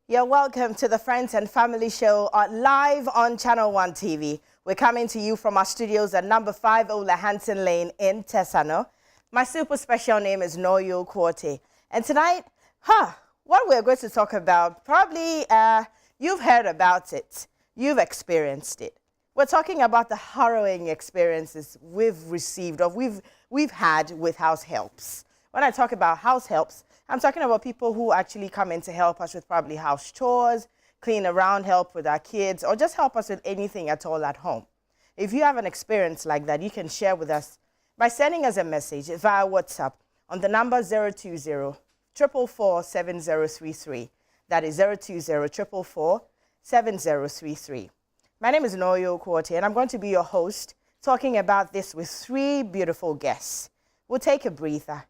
You're welcome to the Friends and Family Show live on ChannelOne TV. We're coming to you from our studios at number 5 Ola Hanson Lane in Tesano. My super special name is Noyo Kwote. And tonight, what we're going to talk about, probably you've heard about it. You've experienced it. We're talking about the harrowing experiences we've received or we've had with house helps. When I talk about house helps, I'm talking about people who actually come in to help us with probably house chores, clean around, help with our kids, or just help us with anything at all at home. If you have an experience like that, you can share with us by sending us a message via WhatsApp on the number 020-444-7033. That is 020-444-7033. My name is Noyo Kwote, and I'm going to be your host, talking about this with 3 beautiful guests. We'll take a breather.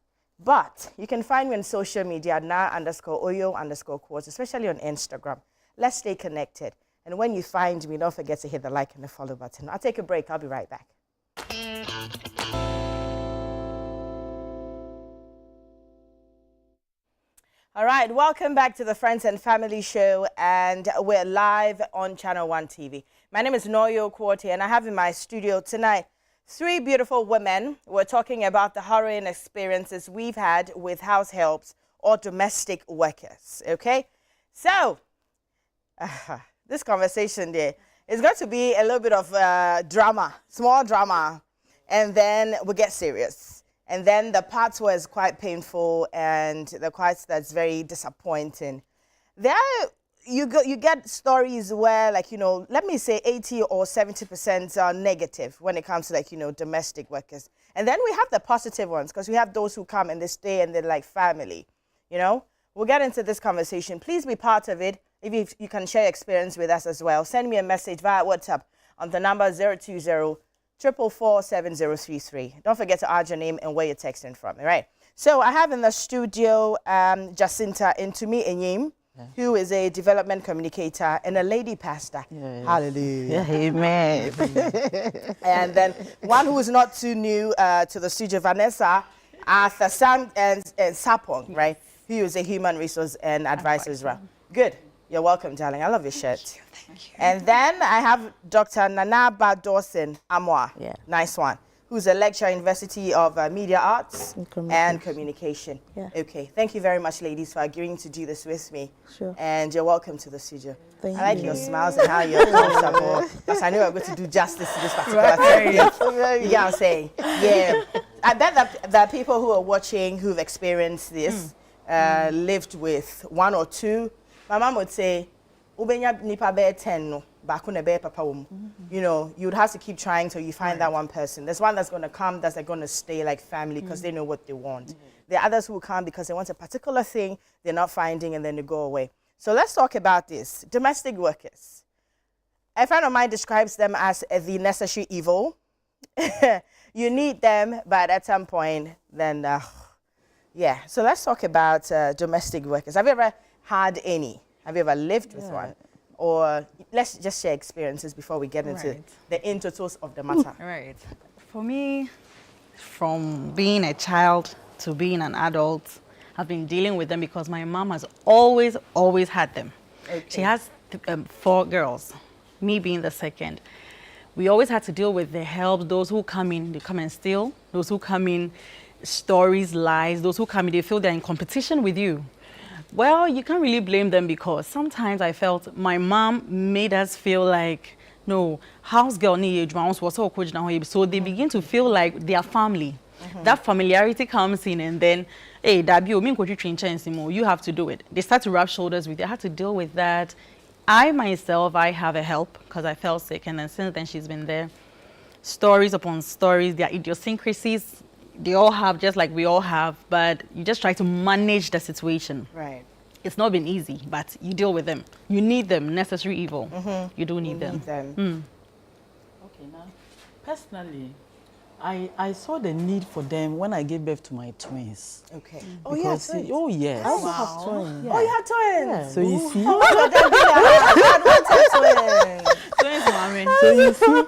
But you can find me on social media at na_oyo_Kwote, especially on Instagram. Let's stay connected. And when you find me, don't forget to hit the like and the follow button. I'll take a break. I'll be right back. All right, welcome back to the Friends and Family Show, and we're live on ChannelOne TV. My name is Noyo Kwote, and I have in my studio tonight 3 beautiful women. We're talking about the harrowing experiences we've had with house helps or domestic workers, okay? So, this conversation there is going to be a little bit of drama, small drama, and then we'll get serious. And then the parts where it's quite painful and the parts that's very disappointing. You get stories where, like, you know, let me say 80 or 70% are negative when it comes to, like, you know, domestic workers. And then we have the positive ones, because we have those who come and they stay and they're like family, you know. We'll get into this conversation. Please be part of it. If you can share experience with us as well, send me a message via WhatsApp on the number 020-444-7033. Don't forget to add your name and where you're texting from, all right? So I have in the studio Jacinta Ntumi Enyim, who is a development communicator and a lady pastor. Yes. Hallelujah. Amen. And then one who is not too new to the studio, Vanessa Arthur Sam and Sapong, right? Who is a human resource and advisor as well. Good. You're welcome, darling. I love your shirt. Thank you. And then I have Dr. Nanaba Dawson Amwa. Yeah. Nice one. Who's a lecturer at University of Media Arts and Communication. Yeah. Okay, thank you very much, ladies, for agreeing to do this with me. Sure. And you're welcome to the studio. Thank I like you. your smiles and how you're comfortable, because I know I'm going to do justice to this particular thing. You know what I'm saying? Yeah. I bet that there are people who are watching who've experienced this, lived with 1 or 2. My mom would say, "Ubenya nipa be 10 no." You know, you'd have to keep trying till you find that one person. There's one that's going to come, that's going to stay like family because they know what they want. There are others who come because they want a particular thing they're not finding and then they go away. So let's talk about this. Domestic workers. A friend of mine describes them as the necessary evil. You need them, but at some point, then, yeah. So let's talk about domestic workers. Have you ever had any? Have you ever lived with one? Or let's just share experiences before we get into the in-totals of the matter. Right. For me, from being a child to being an adult, I've been dealing with them because my mom has always had them. Okay. She has 4 girls, me being the second. We always had to deal with the help, those who come in, they come and steal, those who come in, stories, lies, those who come in, they feel they're in competition with you. Well, you can't really blame them because sometimes I felt my mom made us feel like, no, house girl need so they begin to feel like they are family. That familiarity comes in and then, hey, you have to do it. They start to rub shoulders with you. I had to deal with that. I myself, I have a help because I fell sick, and then since then she's been there. Stories upon stories, their idiosyncrasies, they all have, just like we all have, but you just try to manage the situation. Right. It's not been easy, but you deal with them. You need them, necessary evil. You do need them. Okay, now, personally, I saw the need for them when I gave birth to my twins. Okay. Oh, you have twins? Oh, yes. I also have twins. Yeah. Oh, you have twins? Yeah. So you see? Oh, Twins, mommy. So you see,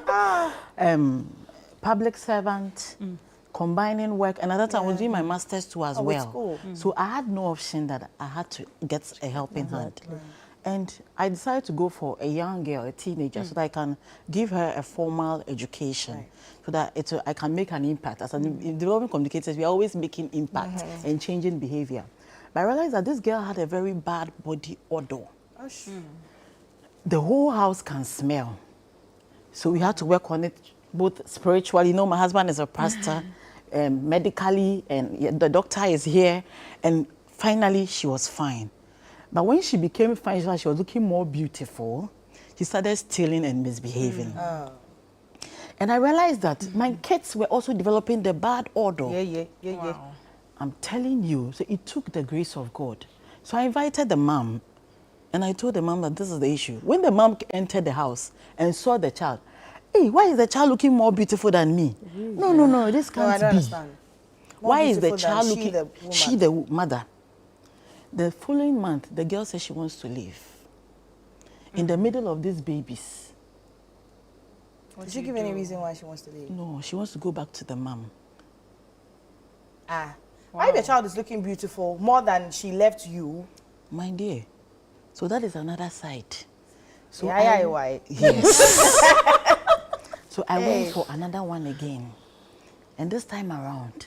public servant, combining work, and at that time I was doing my master's too as well. Cool. So I had no option that I had to get a helping hand. And I decided to go for a young girl, a teenager, so that I can give her a formal education, so that I can make an impact. As in developing communicators, we are always making impact and changing behavior. But I realized that this girl had a very bad body odor. Oh, The whole house can smell. So we had to work on it both spiritually. You know, my husband is a pastor, medically, and the doctor is here. And finally, she was fine. But when she became fine, she was looking more beautiful. She started stealing and misbehaving. And I realized that my kids were also developing the bad odor. Yeah. I'm telling you, so it took the grace of God. So I invited the mom, and I told the mom that this is the issue. When the mom entered the house and saw the child, hey, why is the child looking more beautiful than me? No, this can't I don't be. understand. Why is the beautiful child than looking, she the mother? The following month, the girl said she wants to leave. In the middle of these babies. Did she give any reason why she wants to leave? No, she wants to go back to the mom. Why if a child is looking beautiful more than she left you? My dear, so that is another side. So Why? Yes. So I went for another one again. And this time around,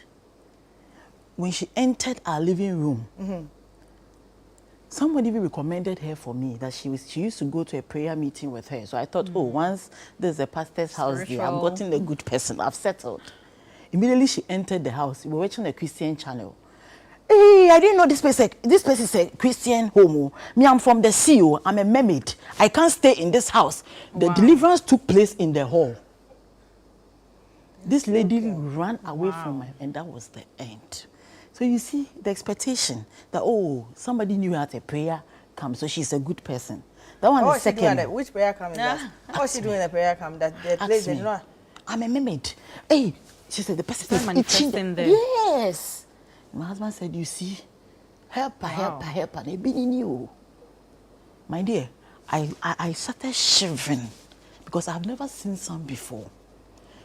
when she entered our living room, somebody recommended her for me, that she used to go to a prayer meeting with her. So I thought, oh, once there's a pastor's house there, I've gotten a good person, I've settled. Immediately she entered the house. We were watching a Christian channel. Hey, I didn't know this place is a Christian home. Me, I'm from the sea. I'm a mermaid. I can't stay in this house. The deliverance took place in the hall. This lady ran away from her, and that was the end. So you see the expectation that, oh, somebody knew how to prayer come, so she's a good person. That one is second. Which prayer come is that? What's she doing the prayer come? That the place is not. I'm a mermaid. Hey, she said the person is manifesting there. Yes. My husband said, you see, help her. They've been in you. My dear, I started shivering because I've never seen some before.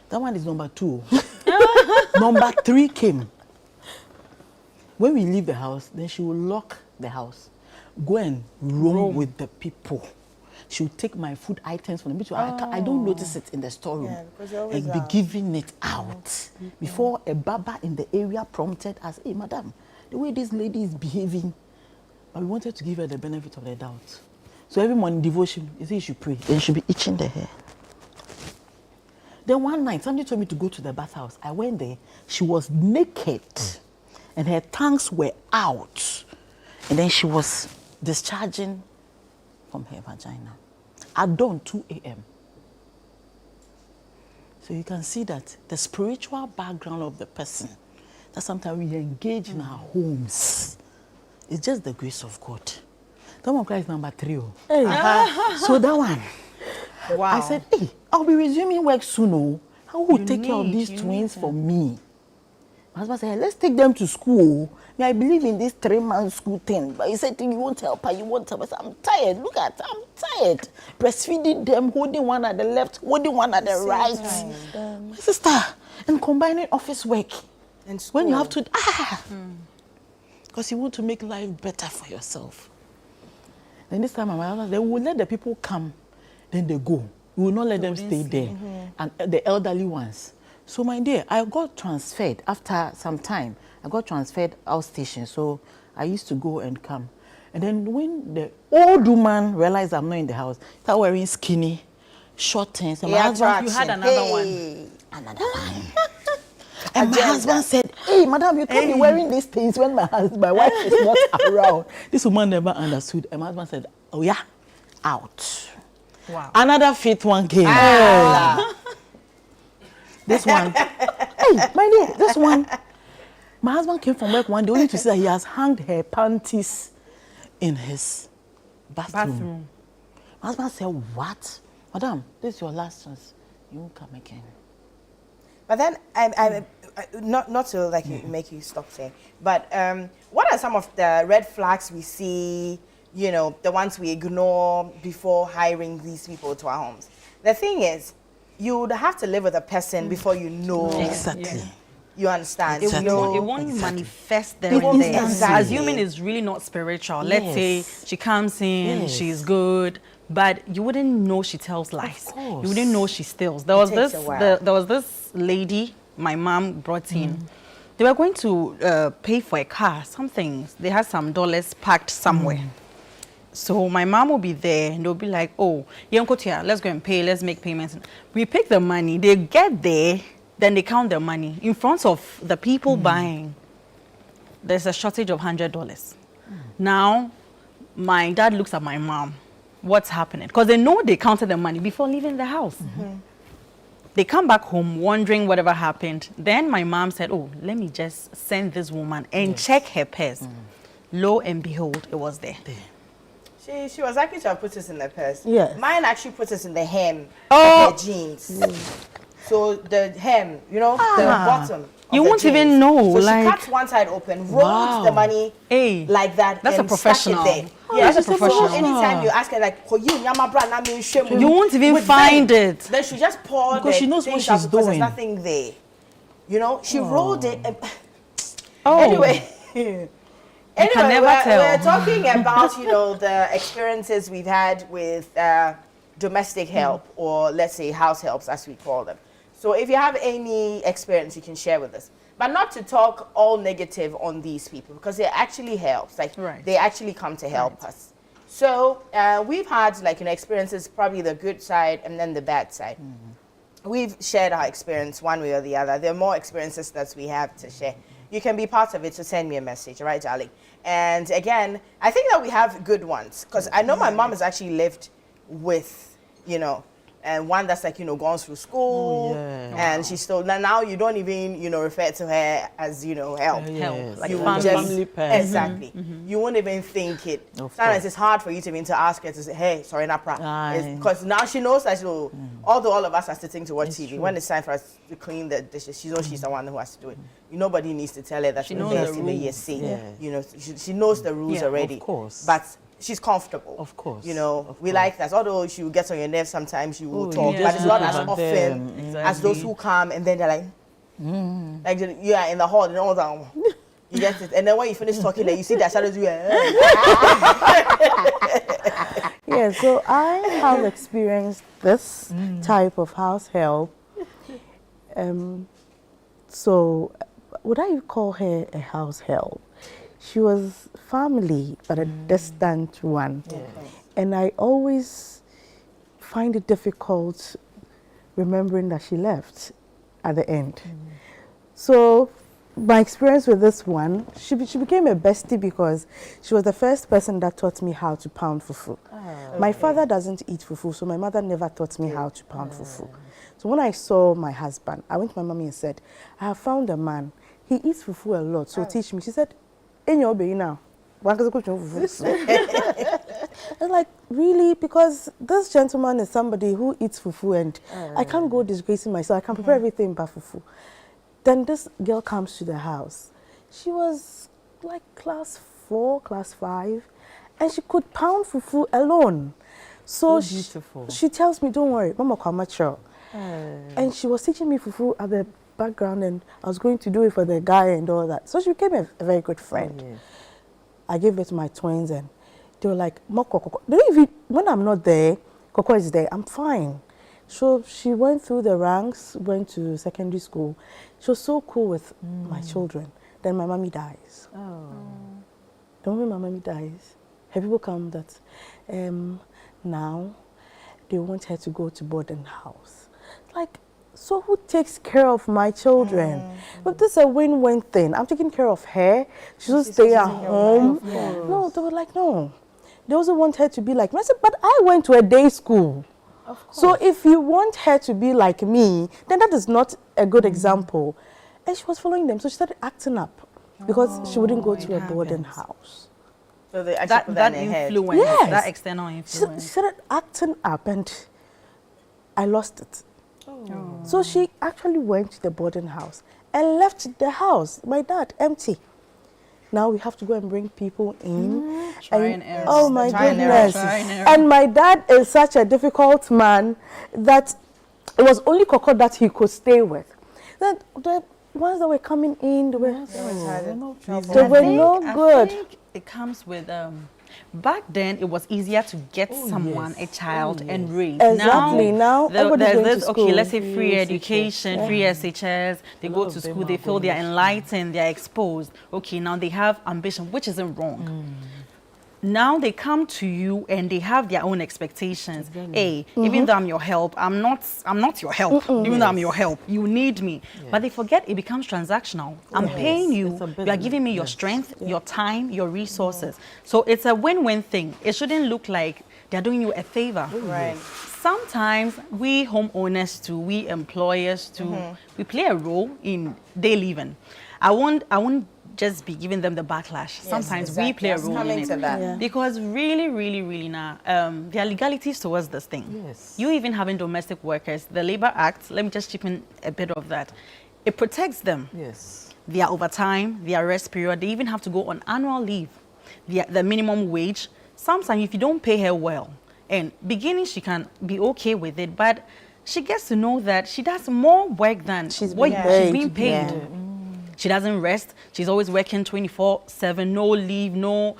That one is number 2. Number 3 came. When we leave the house, then she will lock the house, go and roam with the people. She will take my food items from the beach. I don't notice it in the storeroom. And be giving it out. Before a baba in the area prompted us, hey, madam, the way this lady is behaving, but we wanted to give her the benefit of the doubt. So every morning devotion, you see, you should pray. Then she'll be itching the hair. Then one night, somebody told me to go to the bathhouse. I went there. She was naked. And her tongues were out. And then she was discharging from her vagina at dawn, 2 a.m. So you can see that the spiritual background of the person, that sometimes we engage in our homes, it's just the grace of God. That one is number 3. Hey. So that one, I said, hey, I'll be resuming work soon. How will take care of these twins for me? My husband said, let's take them to school. I believe in this 3-month school thing. But he said, you won't help her, you won't help her. I said, I'm tired. Look at, I'm tired. Breastfeeding them, holding one at the left, holding one at the right. My sister, and combining office work. And school. When you have to, because you want to make life better for yourself. Then this time, my husband, they will let the people come, then they go. We will not let them stay there. And the elderly ones. So, my dear, I got transferred after some time. I got transferred outstation, so I used to go and come. And then when the old woman realized I'm not in the house, started wearing skinny, short things. And my husband, you had another one. Another one. And my husband said, hey, madam, you can't be wearing these things when my wife is not around. This woman never understood. And my husband said, oh yeah, out. Wow. Another 5th one came. This one, hey, my dear, this one. My husband came from work one day only to see that he has hung her panties in his bathroom. My husband said, what? Madam, this is your last chance. You won't come again. But then, not to make you stop saying, but what are some of the red flags we see, you know, the ones we ignore before hiring these people to our homes? The thing is, you would have to live with a person before you know. Exactly. You understand? It Exactly. won't manifest there It and won't there. exactly. Assuming it's really not spiritual. Let's say Yes. she comes in, Yes. she's good, but you wouldn't know she tells lies. course. You wouldn't know she steals. There takes a while. there was this lady my mom brought in. They were going to pay for a car, something. They had some dollars packed somewhere. So my mom will be there and they'll be like, oh, let's go and pay, let's make payments. We pick the money, they get there, then they count the money. In front of the people buying, there's a shortage of $100. Now, my dad looks at my mom, what's happening? Because they know they counted the money before leaving the house. They come back home wondering whatever happened. Then my mom said, oh, let me just send this woman and check her purse. Lo and behold, it was there. She was lucky to have put us in the purse. Yes. Mine actually put us in the hem Oh. of her jeans. So the hem, you know, the bottom. You of the won't even jeans. know, So like- she cut one side open, rolled the money Hey, like that, that's a and professional. stuck it there. Oh, Yeah, that's a so professional. anytime you ask her like, "Oh, you nyama bra na me shame," You won't even with find them, it. Then she just pour Because the she knows what things out she's because doing. There's nothing there. You know, she rolled it. And Oh. Anyway. can never tell. We're talking about, you know, the experiences we've had with domestic help, or let's say house helps as we call them. So if you have any experience, you can share with us. But not to talk all negative on these people, because it actually helps. Like, Right. they actually come to help us. So we've had, like, you know, experiences, probably the good side and then the bad side. We've shared our experience one way or the other. There are more experiences that we have to share. You can be part of it, so send me a message, all right, darling? And again, I think that we have good ones, because I know my mom has actually lived with, you know, and one that's like, you know, gone through school, and she's still, now you don't even, you know, refer to her as, you know, help. Yes. Like You family. would just- Family person. Exactly. You won't even think it. Of Sometimes course. it's hard for you to even to ask her to say, hey, sorry, Napra. Aye. Because now she knows that, although all of us are sitting to watch TV, when it's time for us to clean the dishes, she knows she's the one who has to do it. Nobody needs to tell her that She she knows knows the in the rules. year C. Yeah. You know, she knows the rules Yeah, of already. course. But she's comfortable. Of course, You know, of we course. like that. Although she will get on your nerves sometimes, you will Oh, talk. you But just it's not look as at often them. as those who come and then they're like, like you are in the hall and all that. You get it. And then when you finish talking, then you see that shadows. Yeah, so I have experienced this type of house help. So would I call her a house help? She was family, but a distant one. And I always find it difficult remembering that she left at the end. So my experience with this one, she became a bestie because she was the first person that taught me how to pound fufu. My father doesn't eat fufu, so my mother never taught me how to pound fufu. So when I saw my husband, I went to my mommy and said, I have found a man. He eats fufu a lot, so teach me. She said, in your baby now. I was like, really? Because this gentleman is somebody who eats fufu and I can't go disgracing myself. I can prepare everything but fufu. Then this girl comes to the house. She was like class 4, class 5, and she could pound fufu alone. So beautiful. she tells me, don't worry, Mama Kwamacho. And she was teaching me fufu at the background, and I was going to do it for the guy and all that. So she became a very good friend. I gave it to my twins, and they were like, Moko. When I'm not there, Coco is there, I'm fine. So she went through the ranks, went to secondary school. She was so cool with my children. Then my mommy dies. Then when my mommy dies, her people come that now they want her to go to boarding house. Like, so who takes care of my children? But this is a win-win thing. I'm taking care of her. She'll stay at home. No, they were like, no. They also want her to be like me. I said, but I went to a day school. So if you want her to be like me, then that is not a good example. And she was following them. So she started acting up because she wouldn't go to a boarding house. So they actually put that in her head. influence, Yes. that external She influence. started acting up and I lost it. So she actually went to the boarding house and left the house, my dad, empty. Now we have to go and bring people in. Try and error. Oh my Try and error. goodness. Try and error. And my dad is such a difficult man that it was only Coco that he could stay with. Then ones that were coming in, they were I no good. think it comes with back then it was easier to get someone a child and raise. Exactly. Now everybody's there's going this to school. okay, let's say free education, free SHS, they go to school, they feel they're enlightened, they're exposed. Okay, now they have ambition, which isn't wrong. Now they come to you and they have their own expectations. Hey, even though I'm your help, I'm not your help. Even though I'm your help, you need me. But they forget it becomes transactional. I'm paying you. You are giving me your strength, your time, your resources. So it's a win-win thing. It shouldn't look like they're doing you a favor. Right. Sometimes we homeowners too, we employers too, we play a role in day living. I won't just be giving them the backlash. Sometimes we play a role in it. Because really now, there are legalities towards this thing. Yes. You even having domestic workers, the Labor Act, let me just chip in a bit of that. It protects them. Yes. Their overtime, their rest period, they even have to go on annual leave. The minimum wage, sometimes if you don't pay her well, and beginning she can be okay with it, but she gets to know that she does more work than she's being paid. She doesn't rest. She's always working 24/7, no leave, no,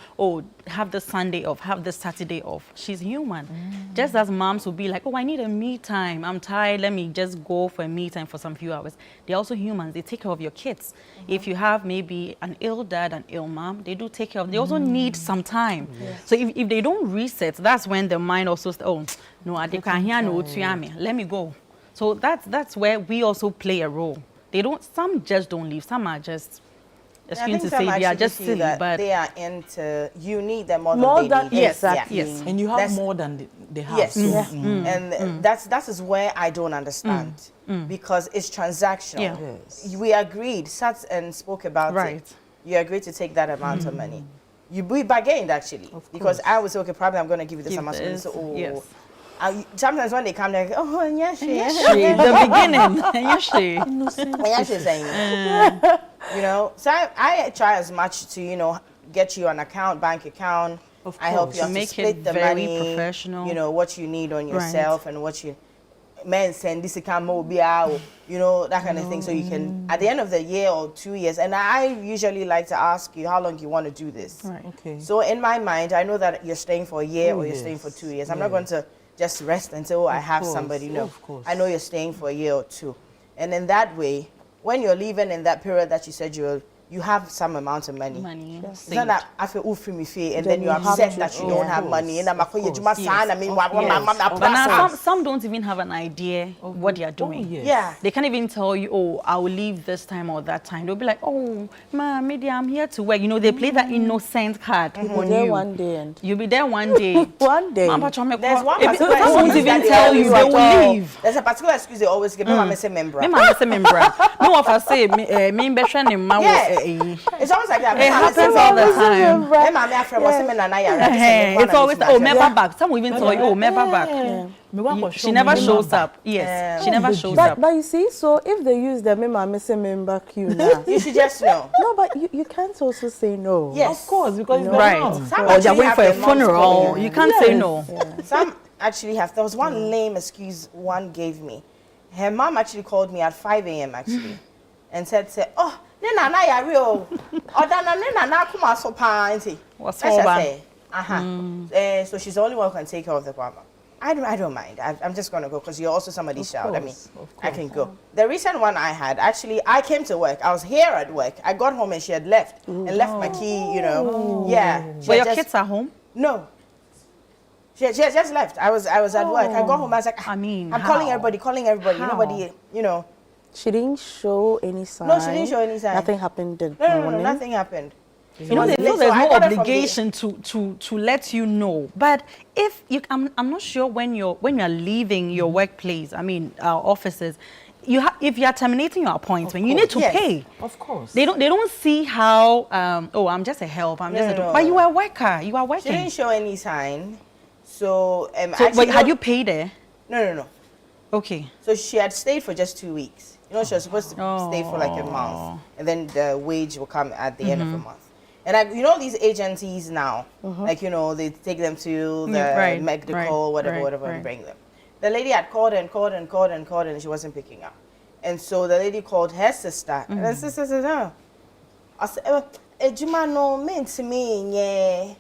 have the Sunday off, have the Saturday off. She's human. Just as moms will be like, I need a me time. I'm tired. Let me just go for a me time for some few hours. They're also humans. They take care of your kids. If you have maybe an ill dad, an ill mom, they do take care of them. They also need some time. So if they don't reset, that's when the mind also says, no, I can't hear no, let me go. So that's where we also play a role. Some just don't leave. Some are just, excuse to say, they are just silly, but they are into, you need them more than they need. Yes. And you have more than they have. Yes. And that is where I don't understand. Because it's transactional. We agreed, sat and spoke about it. You agreed to take that amount of money. We bargained actually. Because I was okay, probably I'm going to give you this amount of money. So, sometimes when they come, they're like, the beginning, you know. So I try as much to, get you an account, bank account. I help you to split the money, professional. You know, what you need on yourself and what you men send this account mobile, that kind of thing. So you can, at the end of the year or 2 years, and I usually like to ask you how long you want to do this. Right. Okay. So in my mind, I know that you're staying for a year or you're staying for 2 years. I'm not going to just rest and say, I have somebody. No, I know you're staying for a year or two. And in that way, when you're leaving in that period that you said you have some amount of money. It's not that I feel and then you're upset that you don't have money. And but now some don't even have an idea what they are doing. They can't even tell you, I will leave this time or that time. They'll be like, ma, maybe I'm here to work. They play that innocent card on you. One day and you'll be there one day. One day. There's one particular excuse won't even tell you they will leave. There's a particular excuse they always give. No one for say me it's always like that. It happens all the time. It's always member back. Some will even tell you, member back. She never shows up. Yes, she never shows up. But you see, so if they use the member queue now, you should just know. No, but you can't also say no. Yes, of course, because or you're going for a funeral. You can't say no. Some actually have. There was one lame excuse one gave me. Her mom actually called me at 5 a.m. actually, and said, Nena ya real. Odana nena na kuma so pa auntie. What's over? So she's the only one who can take care of the grandma. I don't mind. I'm just gonna go because you're also somebody's child. I mean, I can go. The recent one I had, actually, I came to work. I was here at work. I got home and she had left and left my key. Yeah. But your kids are home? No. She had just left. I was at work. I got home. I was like, I'm calling everybody. Nobody, She didn't show any sign. No, she didn't show any sign. Nothing happened. No, nothing happened. They feel there's no obligation to let you know. But if I'm not sure when you're leaving your workplace, I mean our offices, if you are terminating your appointment, you need to pay. Of course. They don't see how I'm just a help. But you are a worker. You are working. She didn't show any sign. So but had you paid her? No. Okay. So she had stayed for just 2 weeks. She was supposed to stay for like a month, and then the wage will come at the end of the month. And these agencies now, they take them to the medical, whatever, and bring them. The lady had called and she wasn't picking up. And so the lady called her sister. And the sister said, no. I said, Ejuma no mean to me, yeah.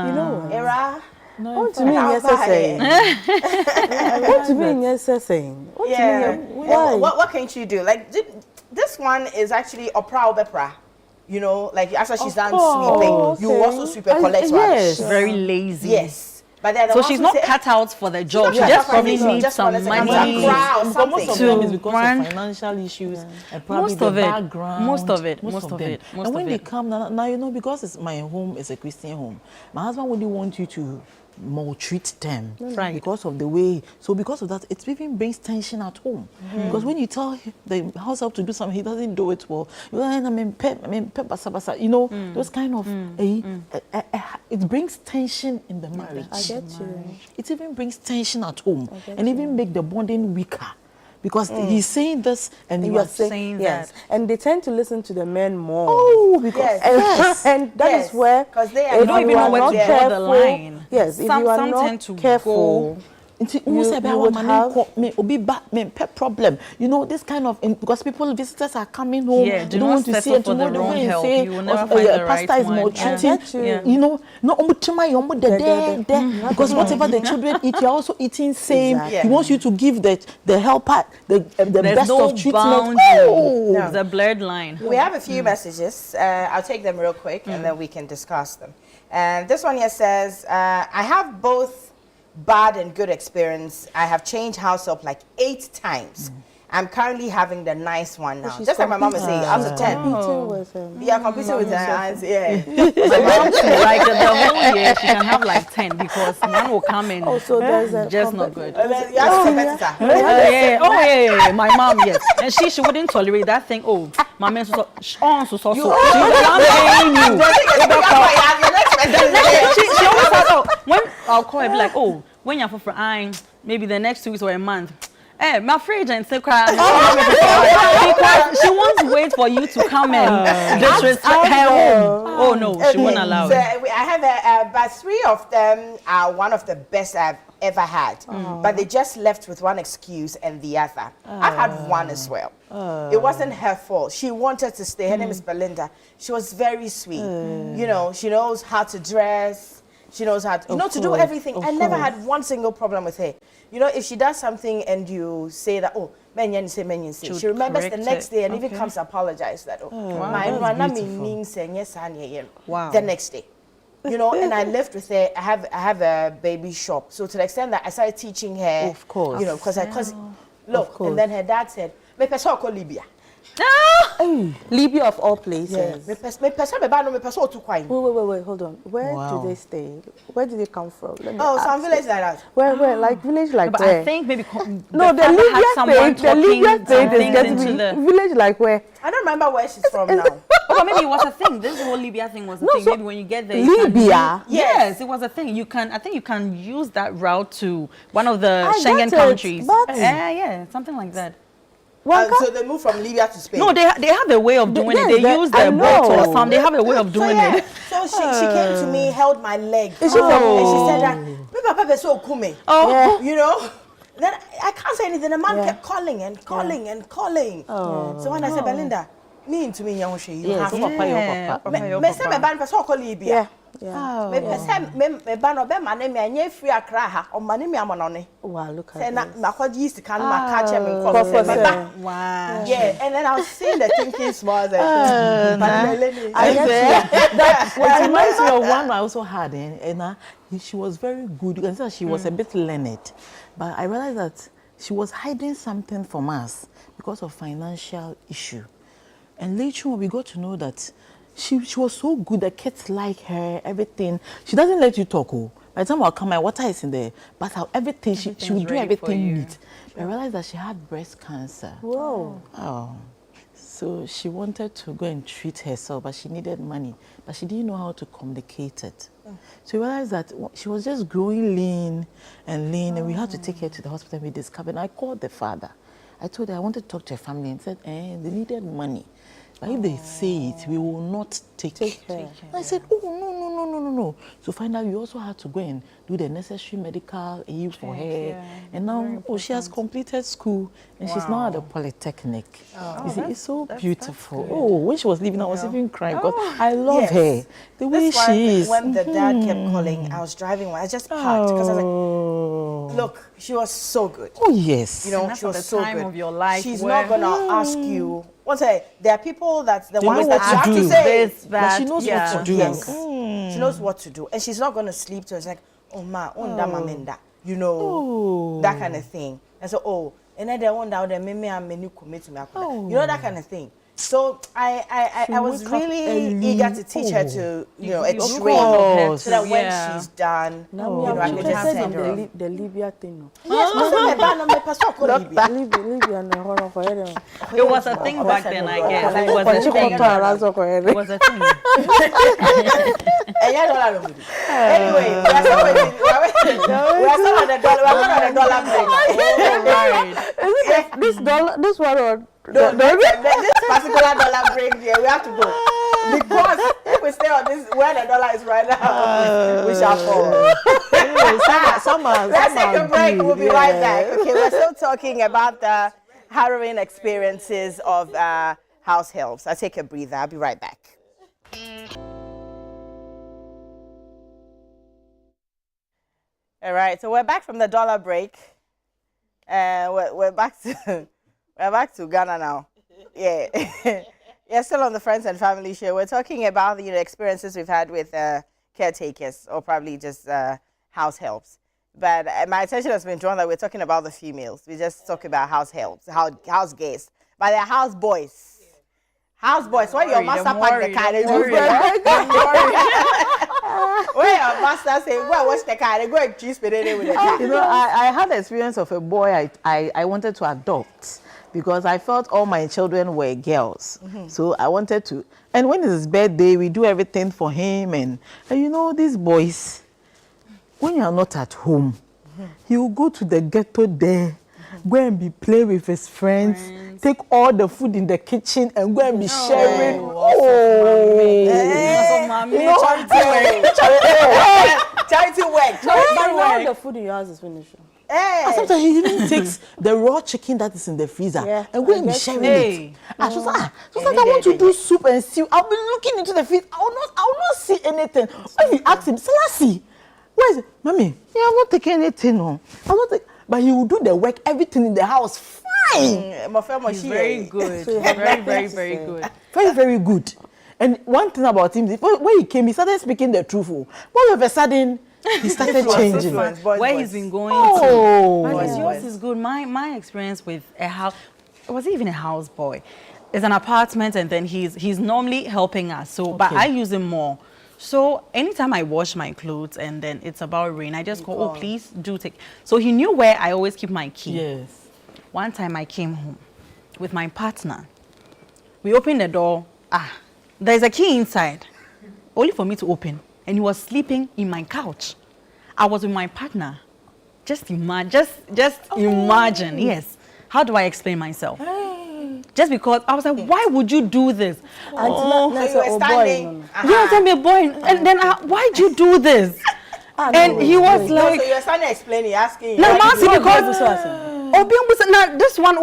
You know what? Era. No, to me, yes, saying. What to me, yes, saying. Yeah. Why? What can you do? Like, this one is actually a proud bepra. You know, like after she's done sweeping, you also sweep a collect yes. Very lazy. Yes. But they're the So ones she's who not say, cut out for the job. She not just cut out for probably the job. needs Just some wanted to money. come back or Most something. of them is because run. of financial issues and probably Most the of it. background. Most of it. And when they come now, you know, because it's my home is a Christian home, my husband wouldn't want you to maltreat them, Right. Because of the way. So because of that, it even brings tension at home. Because when you tell the house help to do something, he doesn't do it well. You know, those kind of. It brings tension in the marriage. I get you. It even brings tension at home and even make the bonding weaker. Because he's saying this and you are saying yes. that. And they tend to listen to the men more. Oh, because And that is where, because they are if not you even know are where not to draw the careful, line. yes, if Some you are tend not to careful, you you would have problem. You know, this kind of, because visitors are coming home, Yeah, they do don't not want to see settle it. for the Tomorrow wrong they help. say, You will never find the right pastor is one. maltreating. I get you. You know, because whatever the children eat, you're also eating same. Exactly. He wants you to give the helper the There's best no of treatment. boundary. Oh. It's a blurred line. We have a few messages. I'll take them real quick and then we can discuss them. And this one here says, I have both bad and good experience. I have changed house help like 8 times. I'm currently having the nice one now. Just like my mom was saying, up to 10. competing with him. Yeah, competing with her aunts. Yeah. Like the whole year, she can have like 10 because one will come in. Oh, so there's a just not good. And then you have a competitor. Yeah. My mom, yes. And she wouldn't tolerate that thing. Oh, my man, so. She's the one paying you. She always says, oh, when I'll call her, be like, oh, when you're for maybe the next 2 weeks or a month. Hey, my fridge and say cry. Because she won't wait for you to come and disrespect her home. Oh no, she won't allow So it. I have but 3 of them are one of the best I've ever had. But they just left with one excuse and the other. I've had one as well. It wasn't her fault. She wanted to stay. Her name is Belinda. She was very sweet. You know, she knows how to dress. She knows how to, to do everything. I never had one single problem with her. You know, if she does something and you say that, oh, menyen say, she remembers the next day and even comes to apologize that, Wow. The next day. You know, and I lived with her. I have a baby shop. So to the extent that I started teaching her, Of course. you know, because look, and then her dad said, me person call Libya. Libya of all places. Yes. Me person too quiet. Wait, hold on. Where Wow. do they stay? Where do they come from? Let me Oh, ask some you. village like that. Where? Like village like But where? I think maybe No, the father had Libya someone thing, the talking Libya some thing is things getting into me. the. Village like where? I don't remember where she's from now. Oh, but maybe it was a thing. This whole Libya thing was a thing. so Maybe when you get there, you can Libya? yes, it was a thing. I think you can use that route to one of the I Schengen get it, countries. but- Yeah, something like that. So they moved from Libya to Spain. No, they have a way of doing it. yes, They use I the boat or know. something. They have a way of doing it. So she came to me, held my leg. Is she from- And she said that, "Me papa be so kume." Oh, You know? Then I can't say anything. The man kept calling and calling and calling. So when I said, Belinda, me into me, you have Yes, to. papa, your papa. Me say me ban person call Libya. Yeah. Me person me ban obe mane me anye free Accra ha. O mane me amonone. Wow, look Say at na this. ma kwaji east kan ma catch me Papa call say me said- ban. wow. Yeah, and then I was seeing the thinking smiles and I get that it reminds me of one I also had, and she was very good. You can say she was a bit learned, but I realized that she was hiding something from us because of financial issue. And later on, we got to know that she was so good. The kids like her, everything. She doesn't let you talk. Oh, by the time I come, my water is in there, but everything she would do ready for everything you. neat. But I realized that she had breast cancer. Whoa. Oh. So she wanted to go and treat herself, but she needed money. But she didn't know how to communicate it. So we realized that she was just growing lean, and we had to take her to the hospital. We discovered, and I called the father. I told her I wanted to talk to her family and said, they needed money. But if they say it, we will not take Take her. And I said, oh, no. So finally, we also had to go and do the necessary medical aid for her. And now, she has completed school and she's now at the Polytechnic. You see, it's so beautiful. When she was leaving, I was even crying because I love her. The way she is. When the dad kept calling, I was driving. I just parked because I was like, look, she was so good. Oh, yes. You know, she was so time good. of your life. She's not gonna ask you. What's it? There are people that's the They ones know that what you have to to do. say. This, But that, she knows what to do. Yes. She knows what to do, and she's not gonna sleep till it's like, oh ma, onda mamenda, you know, that kind of thing. And so, and then they want down there, me and menu commit to me, you know, that kind of thing. So I was really eager to teach her to, you know, a train so that when she's done, you know, I can just send her off. The Libya thing. Yes, Libya, no, for her. It was a thing back then, I guess. It was a thing. It was a thing. Anyway, we are still on the dollar. We're on the dollar break. This one. This particular dollar break here, we have to go. Because if we stay on this, where the dollar is right now, we shall fall. Let's take a break. We'll be right back. Okay, we're still talking about the harrowing experiences of house helps. I'll take a breather. I'll be right back. All right, so we're back from the dollar break. We're back to Ghana now. Yeah. Yeah, still on the Friends and Family Show. We're talking about the experiences we've had with caretakers or probably just house helps. But my attention has been drawn that we're talking about the females. We just talk about house helps, house guests, but they're house boys. House boys, when your master pack the car, they do when your master say, go watch the car, they go and choose with the car. You know, I had the experience of a boy I wanted to adopt because I felt all my children were girls. So I wanted to, and when it's his birthday, we do everything for him. And you know, these boys, when you are not at home, he will go to the ghetto there, go and be playing with his friends, take all the food in the kitchen and go and be sharing. Charity work. But now the food in your house is finished. And sometimes he even takes the raw chicken that is in the freezer and go and be sharing it. Sometimes I want to do soup and stew. I'll be looking into the freezer. I will not see anything. When you ask him, Selassie, where is it? Mommy, I'm not taking anything. No. But he will do the work, everything in the house. Fine. He's very good. Very good. Very, very good. And one thing about him, when he came, he started speaking the truth. All of a sudden, he started changing. Where he's been going to. Yours is good. My experience with a house, it wasn't even a house boy. It's an apartment and then he's normally helping us. So, but I use him more. So anytime I wash my clothes and then it's about rain, I just go, please do take. So he knew where I always keep my key. Yes. One time I came home with my partner. We opened the door. There's a key inside, only for me to open. And he was sleeping in my couch. I was with my partner. Just imagine, yes. How do I explain myself? Just because I was like, why would you do this? So you were standing. Yes, I'm a boy. And then, why'd you do this? And he was like... So you were standing explaining, asking. No, because... Now, this one,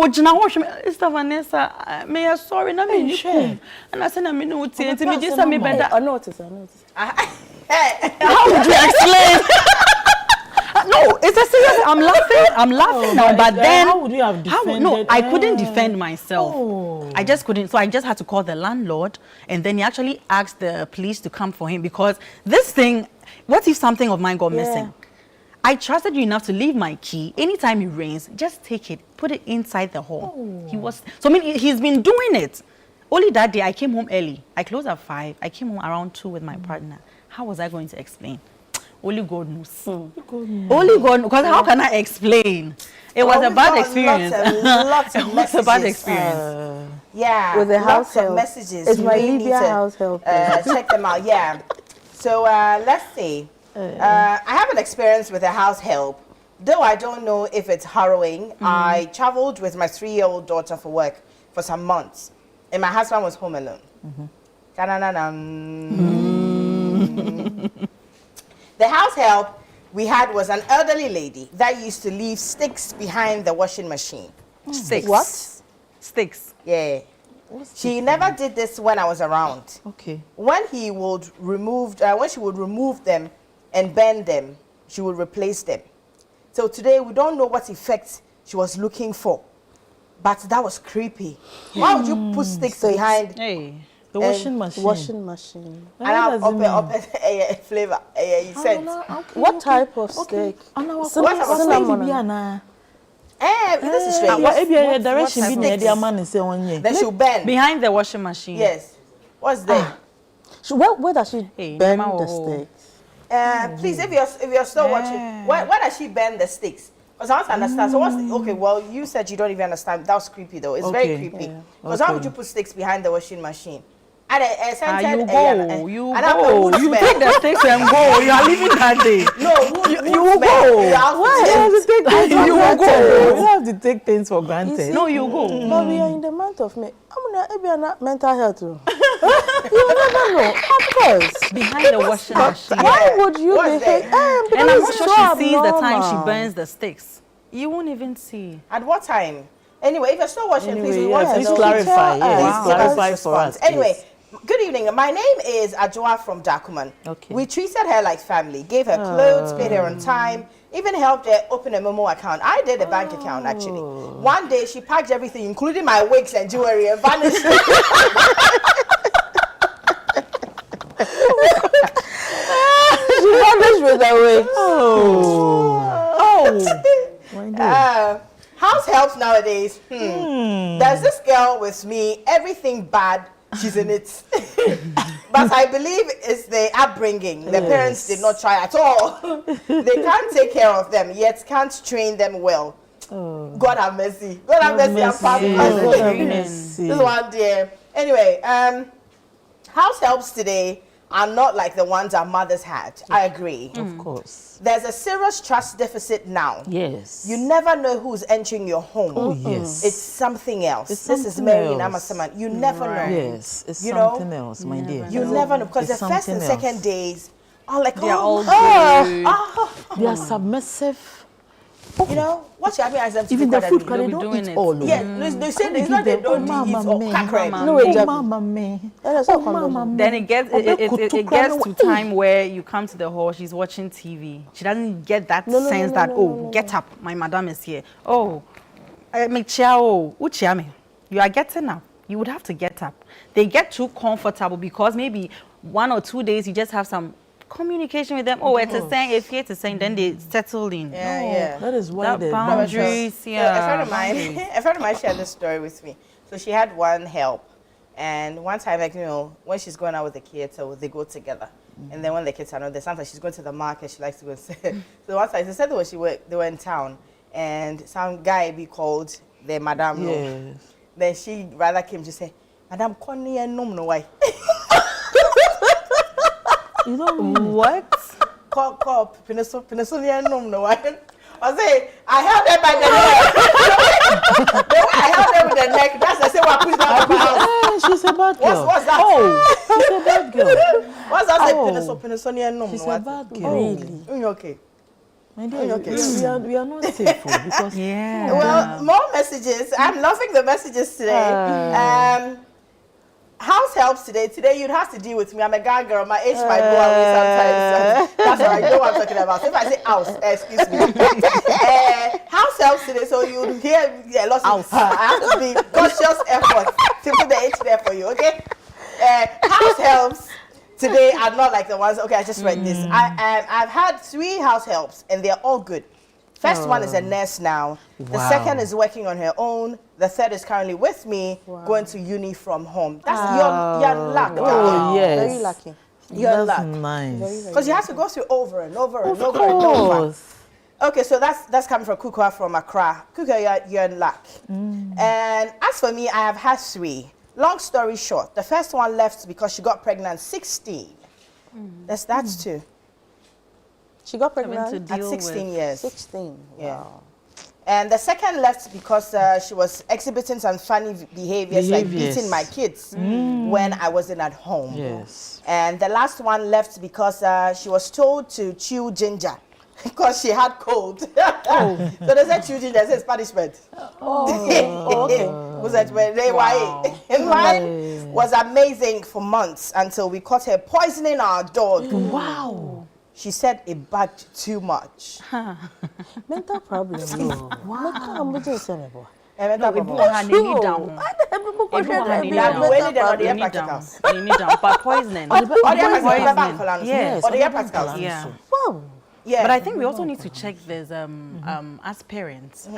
Sister Vanessa, may I sorry, not me. And I said, I'm not just me better. I noticed. How would you explain? No, it's a serious. I'm laughing now. But then, how would you have defended? No, I couldn't defend myself. I just couldn't. So I just had to call the landlord, and then he actually asked the police to come for him because this thing. What if something of mine got missing? I trusted you enough to leave my key. Anytime it rains, just take it, put it inside the hall. He's been doing it. Only that day, I came home early. I closed at 5. I came home around 2 with my partner. How was I going to explain? Only God knows. Only God knows. Because how can I explain? It was a bad experience. Lots of it was a bad experience. With the house help. Messages. It's my Libya house help. Check them out. Yeah. So let's see. I have an experience with a house help, though I don't know if it's harrowing. I traveled with my 3-year-old daughter for work for some months, and my husband was home alone. The house help we had was an elderly lady that used to leave sticks behind the washing machine. Sticks. What? Sticks. Yeah. She never did this when I was around. Okay. When she would remove them and bend them, she would replace them. So today we don't know what effect she was looking for, but that was creepy. Why would you put sticks behind? Hey. The washing machine. Washing machine. And I'll flavor. You said. What type of steak? Cinnamon. This is strange. What direction type be of near man is say on ye. Then she'll bend. Behind the washing machine. Yes. What's there? Where does she Hey, bend Mama, the oh. steak? Please, if you're still watching, where does she bend the sticks? Because I want to understand. So what's okay? Well, you said you don't even understand. That was creepy though. It's very Okay. creepy. Yeah. Because how would you put sticks behind the washing machine? And You go. You go. go. You take the sticks and go. You are leaving that day. No, You will go. You will go. You go. don't have to take things for granted. No, you go. But we are in the month of May. I'm not mental health. You never know. Of course. Behind the washing machine. Why would you What's behave? there? And I'm not sure she sees the time abnormal. she burns the sticks. You won't even see. At what time? Anyway, if you're still watching, please, we want to please know. clarify. Wow. Yes, Give us clarify a for us. response. Anyway, please. good evening. My name is Ajua from Dakuman. Okay. We treated her like family, gave her clothes, paid her on time, even helped her open a Momo account. I did a bank account, actually. One day, she packed everything, including my wigs and jewelry, and vanished. She vanished with her wig. House helps nowadays. There's this girl with me, everything bad, she's in it. But I believe it's the upbringing. The parents did not try at all. They can't take care of them, yet can't train them well. God have mercy. God have mercy. I'm Mercy. This one, dear. Anyway, house helps today are not like the ones our mothers had. I agree. Of course. There's a serious trust deficit now. Yes. You never know who's entering your home. Oh, yes. It's something else. It's This is something Mary else. Namasaman. You never know. Yes, it's You know? something else, my dear. You never know. Because the It's first and something second else. days are like, They are all good. They are submissive. you know, what should I ask them to Even do? the food, They can they be don't doing eat it. all of Yeah, it. they say it's not they don't do it or crackred. No, wait, Jabi. Mama me. That's Oh, not condoms. mama me. Then it gets Obe it gets to time where you come to the hall, she's watching TV. She doesn't get that sense that get up, my madam is here. Oh, make ciao, uchiame. You are getting up. You would have to get up. They get too comfortable because maybe 1 or 2 days you just have some communication with them. Oh, it's a saying, if it's a saying, then they settle in. Yeah, yeah. That is why That they boundaries, So yeah. a friend of mine shared this story with me. So she had one help, and one time, like, you know, when she's going out with the kids, so they go together. And then when the kids are not there, sometimes she's going to the market. She likes to go. So one time, she said they were in town, and some guy be called the madam. Yes. Then she rather came to say, "Madam, Connie and no why." You don't What? Call Penicillin no why. I say, I held them by the neck. The way I held them with the neck, that's the same way I pushed out of my house. She's a bad girl. What's that? Oh, she's a bad girl. What's that? Oh. Penicillin no. She's a bad girl. Really? Okay. My dear, Okay. we are not safe because Yeah. Well, more messages. I'm loving the messages today. House helps today. Today you'd have to deal with me. I'm a guy girl. My age might go away sometimes. That's why I know what I'm talking about. So if I say house, excuse me. House helps today, so you'll hear lots of I have to be conscious effort to put the H there for you, okay? House helps today are not like the ones. Okay, I just read this. I've had 3 house helps, and they're all good. First one is a nurse now. The second is working on her own. The third is currently with me, going to uni from home. That's your luck. Oh, yes. Very lucky. Your That's luck. nice. Because you have to go through over and over and Of over and over. course. Okay, so that's coming from Kukua from Accra. Kukua, you're in luck. And as for me, I have had 3. Long story short, the first one left because she got pregnant 16. That's 2. She got Having to pregnant deal At 16 with. years. 16. Yeah. Wow. And the second left because she was exhibiting some funny behaviors like beating my kids when I wasn't at home. Yes. And the last one left because she was told to chew ginger because she had cold. So they said chew ginger, it's punishment. Okay. Was that when they mine was amazing for months until we caught her poisoning our dog. Wow. She said it backed too much. Mental problems. Wow. But poisoning. Yes. Wow. Yeah. But I think we also need to check this as parents.